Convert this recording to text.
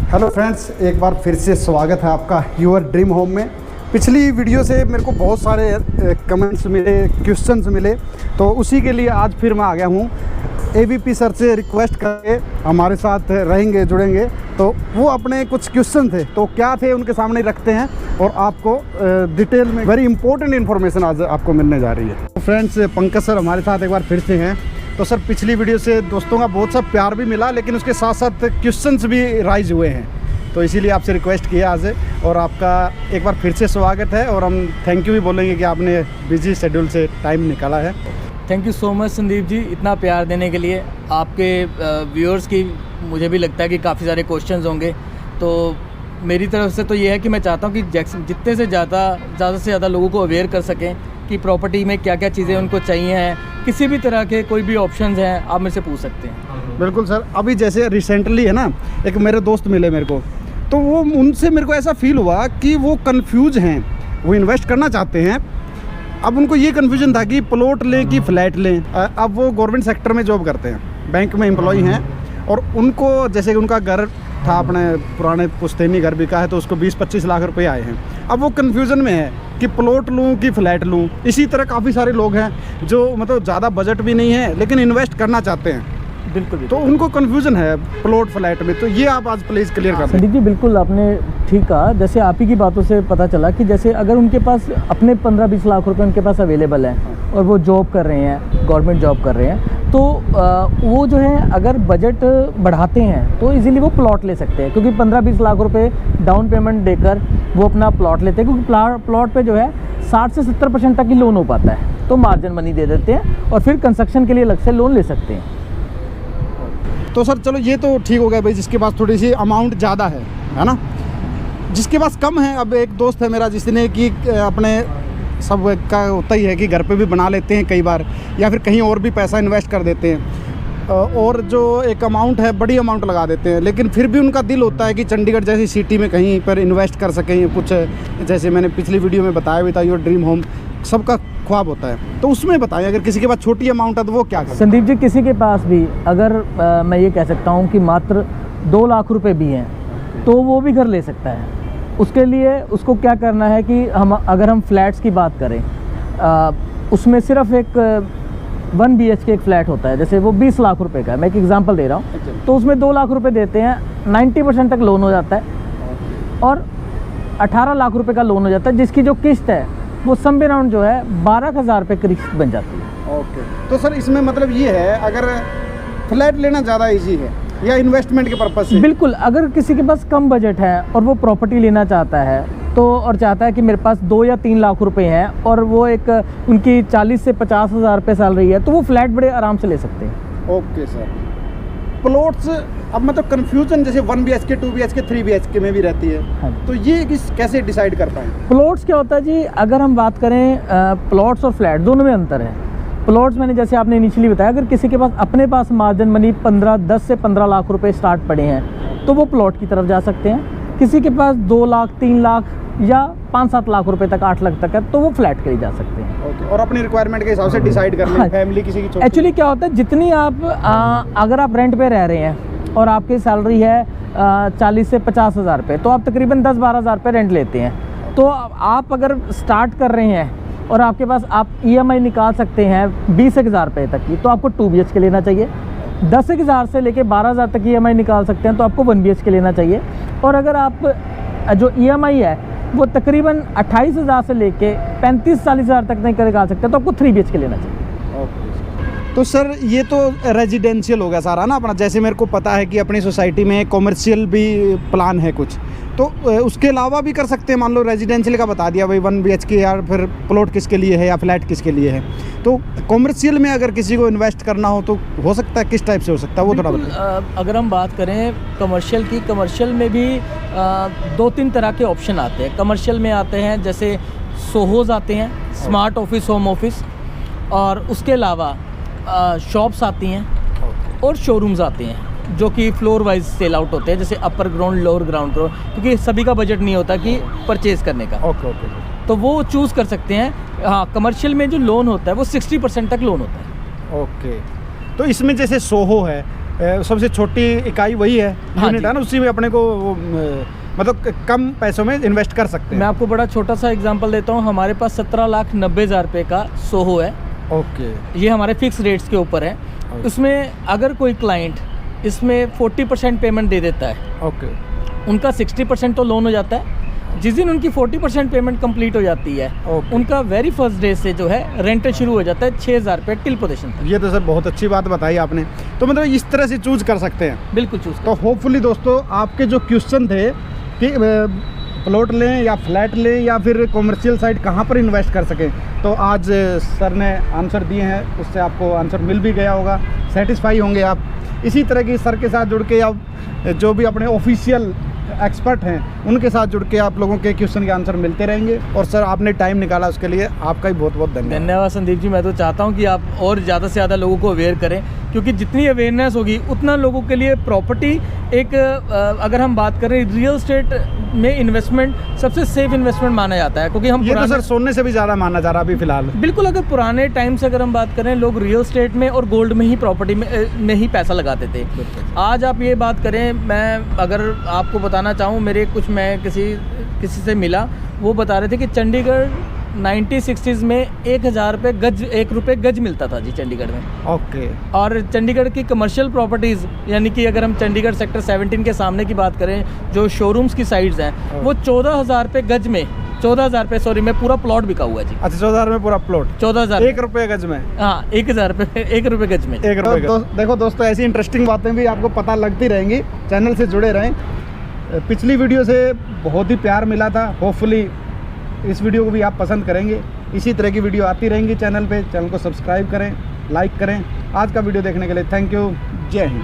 Hello friends, एक बार फिर से स्वागत है आपका योर ड्रीम होम में। पिछली वीडियो से मेरे को बहुत सारे कमेंट्स मिले, क्वेश्चंस मिले, तो उसी के लिए आज फिर मैं आ गया हूँ। एवीपी सर से रिक्वेस्ट करके हमारे साथ रहेंगे, जुड़ेंगे, तो वो अपने कुछ क्वेश्चन थे, तो क्या थे उनके सामने रखते हैं और आपको डिटेल में वेरी इंपॉर्टेंट इन्फॉर्मेशन आज आपको मिलने जा रही है। तो फ्रेंड्स, पंकज सर हमारे साथ एक बार फिर से हैं। तो सर, पिछली वीडियो से दोस्तों का बहुत सा प्यार भी मिला, लेकिन उसके साथ साथ क्वेश्चंस भी राइज हुए हैं, तो इसीलिए आपसे रिक्वेस्ट किया आज, और आपका एक बार फिर से स्वागत है। और हम थैंक यू भी बोलेंगे कि आपने बिजी शेड्यूल से टाइम निकाला है। Thank you so much Sandeep ji, इतना प्यार देने के लिए। आपके व्यूअर्स की मुझे भी लगता है कि काफ़ी सारे क्वेश्चंस होंगे, तो मेरी तरफ से तो ये है कि मैं चाहता हूँ कि जितने से ज़्यादा से ज़्यादा लोगों को अवेयर कर सकें कि प्रॉपर्टी में क्या क्या चीज़ें उनको चाहिए हैं। किसी भी तरह के कोई भी ऑप्शंस हैं, आप मेरे से पूछ सकते हैं। बिल्कुल सर। अभी जैसे रिसेंटली है ना, एक मेरे दोस्त मिले मेरे को, तो वो उनसे मेरे को ऐसा फील हुआ कि वो कंफ्यूज हैं, वो इन्वेस्ट करना चाहते हैं। अब उनको ये कन्फ्यूजन था कि प्लॉट लें कि फ्लैट लें। अब वो गवर्नमेंट सेक्टर में जॉब करते हैं, बैंक में एम्प्लॉय हैं, और उनको जैसे कि उनका घर था, अपने पुराने पुश्तैनी घर बिका है, तो उसको 20-25 लाख रुपए आए हैं। अब वो कन्फ्यूज़न में है कि प्लॉट लूँ कि फ्लैट लूँ। इसी तरह काफ़ी सारे लोग हैं जो मतलब ज़्यादा बजट भी नहीं है लेकिन इन्वेस्ट करना चाहते हैं। बिल्कुल। तो उनको कन्फ्यूज़न है प्लॉट फ्लैट में, तो ये आप आज प्लीज़ क्लियर कर दें। संदीप जी, बिल्कुल आपने ठीक कहा। जैसे आप ही की बातों से पता चला कि जैसे अगर उनके पास अपने 15-20 लाख रुपए उनके पास अवेलेबल हैं और वो जॉब कर रहे हैं, गवर्नमेंट जॉब कर रहे हैं, तो वो जो है अगर बजट बढ़ाते हैं तो इजीली वो प्लॉट ले सकते हैं, क्योंकि 15-20 लाख रुपए डाउन पेमेंट देकर वो अपना प्लॉट लेते हैं, क्योंकि प्लॉट पे जो है 60 से 70% तक ही लोन हो पाता है, तो मार्जिन मनी दे देते हैं और फिर कंस्ट्रक्शन के लिए अलग से लोन ले सकते हैं। तो सर चलो, ये तो ठीक हो गया भाई, जिसके पास थोड़ी सी अमाउंट ज़्यादा है ना। जिसके पास कम है, अब एक दोस्त है मेरा जिसने कि अपने सब का होता ही है कि घर पे भी बना लेते हैं कई बार, या फिर कहीं और भी पैसा इन्वेस्ट कर देते हैं, और जो एक अमाउंट है बड़ी अमाउंट लगा देते हैं, लेकिन फिर भी उनका दिल होता है कि चंडीगढ़ जैसी सिटी में कहीं पर इन्वेस्ट कर सकें कुछ। जैसे मैंने पिछली वीडियो में बताया भी था, योर ड्रीम होम सबका ख्वाब होता है, तो उसमें बताएं अगर किसी के पास छोटी अमाउंट है तो वो क्या करें। संदीप जी, किसी के पास भी अगर मैं ये कह सकता हूँ कि मात्र 2 लाख रुपए भी हैं तो वो भी घर ले सकता है। उसके लिए उसको क्या करना है कि अगर हम फ्लैट्स की बात करें, उसमें सिर्फ एक 1 BHK एक फ्लैट होता है, जैसे वो 20 लाख रुपए का है, मैं एक एग्जांपल दे रहा हूँ, तो उसमें 2 लाख रुपए देते हैं, 90% तक लोन हो जाता है और 18 लाख रुपए का लोन हो जाता है, जिसकी जो किस्त है वो सम अराउंड जो है 12,000 रुपये किस्त बन जाती है। ओके, तो सर इसमें मतलब ये है, अगर फ्लैट लेना ज़्यादा ईजी है या इन्वेस्टमेंट के पर्पज से? बिल्कुल, अगर किसी के पास कम बजट है और वो प्रॉपर्टी लेना चाहता है तो, और चाहता है कि मेरे पास 2 या 3 लाख रुपए हैं और वो एक उनकी 40 से 50 हज़ार रुपये सैलरी है, तो वो फ्लैट बड़े आराम से ले सकते हैं। Okay sir. प्लॉट्स अब मतलब कन्फ्यूजन जैसे 1 BHK, 2 BHK, 3 BHK में भी रहती है। हाँ। तो ये कैसे डिसाइड कर पाएँ? प्लॉट्स क्या होता है जी, अगर हम बात करें प्लॉट्स और फ्लैट दोनों में अंतर है। प्लॉट्स मैंने जैसे आपने इनिशियली बताया, अगर किसी के पास अपने पास मार्जिन मनी 10 से 15 लाख रुपए स्टार्ट पड़े हैं तो वो प्लॉट की तरफ जा सकते हैं। किसी के पास 2 लाख, 3 लाख या 5-7 लाख रुपए तक, 8 लाख तक है, तो वो फ्लैट के लिए जा सकते हैं। ओके, और अपनी रिक्वायरमेंट के हिसाब से डिसाइड कर लें। फैमिली किसी की एक्चुअली क्या होता है, जितनी आप अगर आप रेंट पे रह रहे हैं और आपकी सैलरी है 40 से 50 हज़ार रुपये, तो आप तकरीबन 10-12 हज़ार रुपये रेंट लेते हैं। तो आप अगर स्टार्ट कर रहे हैं और आपके पास आप EMI निकाल सकते हैं 20,000 रुपये तक की, तो आपको 2 BHK लेना चाहिए। 10,000 से लेके 12,000 तक EMI निकाल सकते हैं तो आपको 1 BHK लेना चाहिए। और अगर आप जो EMI है वो तकरीबन 28,000 से लेके 35-40 हज़ार तक नहीं निकाल सकते तो आपको 3 BHK लेना चाहिए। तो सर ये तो रेजिडेंशियल हो गया सारा ना अपना। जैसे मेरे को पता है कि अपनी सोसाइटी में कॉमर्शियल भी प्लान है कुछ, तो उसके अलावा भी कर सकते हैं। मान लो रेजिडेंशियल का बता दिया भाई 1 BHK, या फिर प्लॉट किसके लिए है या फ्लैट किसके लिए है, तो कॉमर्शियल में अगर किसी को इन्वेस्ट करना हो तो हो सकता है, किस टाइप से हो सकता है वो थोड़ा बताइए। अगर हम बात करें कमर्शियल की, कमर्शियल में भी 2-3 तरह के ऑप्शन आते हैं। कमर्शियल में आते हैं जैसे सोहोज आते हैं, स्मार्ट ऑफिस, होम ऑफिस, और उसके अलावा शॉप्स आती हैं और शोरूम्स आते हैं जो कि फ्लोर वाइज सेल आउट होते हैं, जैसे upper ground, lower ground floor, क्योंकि सभी का बजट नहीं होता कि परचेज़ करने का। ओके, तो वो चूज़ कर सकते हैं। हाँ, कमर्शियल में जो लोन होता है वो 60% तक लोन होता है। ओके, तो इसमें जैसे सोहो है सबसे छोटी इकाई वही है, हाँ यूनिट जी। है ना, उसी में अपने को मतलब कम पैसों में इन्वेस्ट कर सकते मैं हैं। आपको बड़ा छोटा सा एग्जांपल देता हूँ। हमारे पास 17,90,000 रुपये का सोहो है। ओके। ये हमारे फिक्स रेट्स के ऊपर है। उसमें अगर कोई क्लाइंट इसमें 40% पेमेंट दे देता है, ओके। उनका 60% तो लोन हो जाता है। जिस दिन उनकी 40% पेमेंट कंप्लीट हो जाती है, ओके। उनका वेरी फर्स्ट डे से जो है रेंट शुरू हो जाता है 6,000 रुपये टिल पोजीशन तक। ये तो सर बहुत अच्छी बात बताई आपने। तो मतलब इस तरह से चूज कर सकते हैं। बिल्कुल चूज तो होपफुली दोस्तों आपके जो क्वेश्चन थे कि प्लॉट लें या फ्लैट लें या फिर कॉमर्शियल साइड कहाँ पर इन्वेस्ट कर सकें, तो आज सर ने आंसर दिए हैं, उससे आपको आंसर मिल भी गया होगा, सेटिस्फाई होंगे आप। इसी तरह की सर के साथ जुड़ के या जो भी अपने ऑफिशियल एक्सपर्ट हैं उनके साथ जुड़ के आप लोगों के क्वेश्चन के आंसर मिलते रहेंगे। और सर आपने टाइम निकाला उसके लिए आपका ही बहुत बहुत धन्यवाद। धन्यवाद संदीप जी। मैं तो चाहता हूँ कि आप और ज़्यादा से ज़्यादा लोगों को अवेयर करें, क्योंकि जितनी अवेयरनेस होगी उतना लोगों के लिए प्रॉपर्टी एक अगर हम बात करें रियल एस्टेट में इन्वेस्टमेंट सबसे सेफ इन्वेस्टमेंट माना जाता है। क्योंकि हम ये तो सर सोने से भी ज़्यादा माना जा रहा अभी फिलहाल। बिल्कुल, अगर पुराने टाइम से अगर हम बात करें, लोग रियल एस्टेट में और गोल्ड में ही प्रॉपर्टी में ही पैसा लगाते थे। आज आप ये बात करें, मैं अगर आपको बताना चाहूँ, मैं किसी से मिला, वो बता रहे थे कि चंडीगढ़ 1960s में 1 रुपये गज मिलता था जी चंडीगढ़ में। ओके। और चंडीगढ़ की कमर्शियल प्रॉपर्टीज़, यानी कि अगर हम चंडीगढ़ सेक्टर 17 के सामने की बात करें, जो शोरूम्स की साइड्स हैं, वो 14,000 रुपये गज में, 14,000 रुपये सॉरी में पूरा प्लॉट बिका हुआ है जी। अच्छा, 14,000 में पूरा प्लॉट? 14,000 1 रुपये गज में? हाँ, 1,000 रुपये, 1 रुपये गज में। 1 रुपये गज। देखो दोस्तों, ऐसी इंटरेस्टिंग बातें भी आपको पता लगती रहेंगी, चैनल से जुड़े रहें। पिछली वीडियो से बहुत ही प्यार मिला था, होपफुली इस वीडियो को भी आप पसंद करेंगे। इसी तरह की वीडियो आती रहेंगी चैनल पे। चैनल को सब्सक्राइब करें, लाइक करें। आज का वीडियो देखने के लिए थैंक यू। जय हिंद।